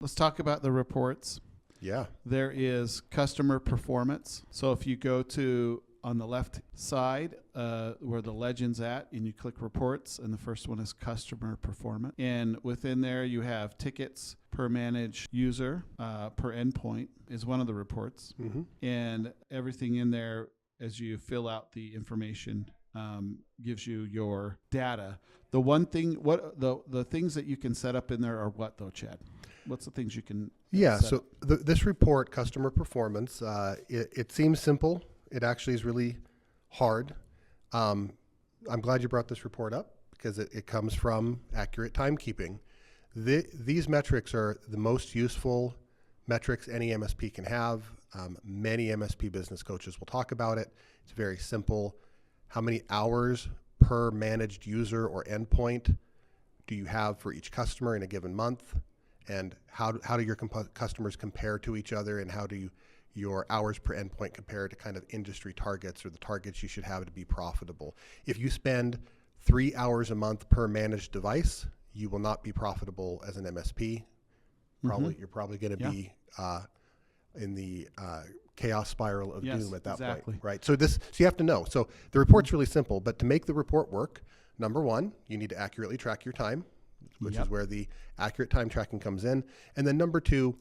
Let's talk about the reports. Yeah. There is customer performance. So if you go to on the left side where the legend's at and you click reports, and the first one is customer performance. And within there you have tickets per managed user per endpoint is one of the reports. Mm-hmm. And everything in there as you fill out the information gives you your data. The one thing, the things that you can set up in there are what though, Chad? What's the things you can set up? This report, customer performance, it seems simple. It actually is really hard. I'm glad you brought this report up because it comes from accurate timekeeping. These metrics are the most useful metrics any MSP can have. Many MSP business coaches will talk about it. It's very simple. How many hours per managed user or endpoint do you have for each customer in a given month? And how do your customers compare to each other, and how do your hours per endpoint compare to kind of industry targets or the targets you should have to be profitable? If you spend 3 hours a month per managed device, you will not be profitable as an MSP. You're probably going to be in the chaos spiral of doom at that point, right? So you have to know. So the report's really simple, but to make the report work, number one, you need to accurately track your time, which is where the accurate time tracking comes in. And then number two,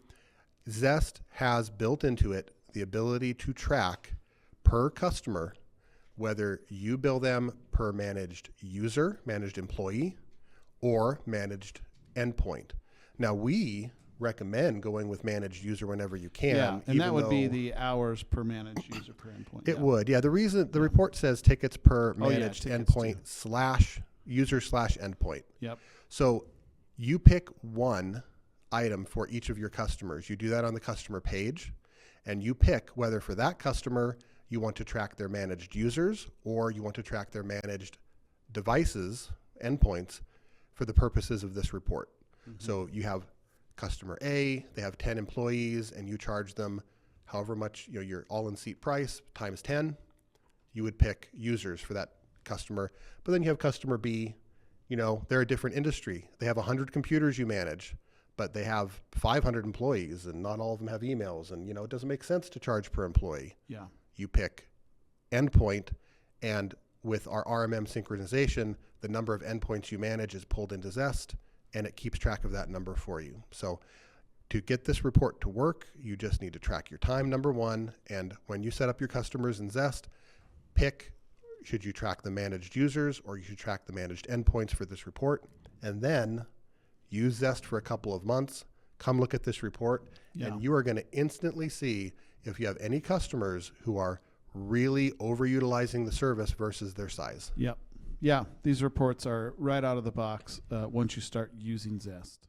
Zest has built into it the ability to track per customer whether you bill them per managed user, managed employee, or managed endpoint. Now, we recommend going with managed user whenever you can. Yeah, and that would be the hours per managed user per endpoint. It would. Yeah, the reason the report says tickets per managed endpoint / user / endpoint. Yep. So you pick one item for each of your customers. You do that on the customer page, and you pick whether for that customer you want to track their managed users or you want to track their managed devices, endpoints, for the purposes of this report. Mm-hmm. So you have customer A, they have 10 employees, and you charge them however much, your all-in seat price times 10. You would pick users for that customer. But then you have customer B, they're a different industry. They have 100 computers you manage, but they have 500 employees, and not all of them have emails, and it doesn't make sense to charge per employee. Yeah. You pick endpoint, and with our RMM synchronization, the number of endpoints you manage is pulled into Zest, and it keeps track of that number for you. So to get this report to work, you just need to track your time, number one, and when you set up your customers in Zest, pick, should you track the managed users or you should track the managed endpoints for this report, and then use Zest for a couple of months, come look at this report, and you are going to instantly see if you have any customers who are really overutilizing the service versus their size. Yep. Yeah, these reports are right out of the box once you start using Zest.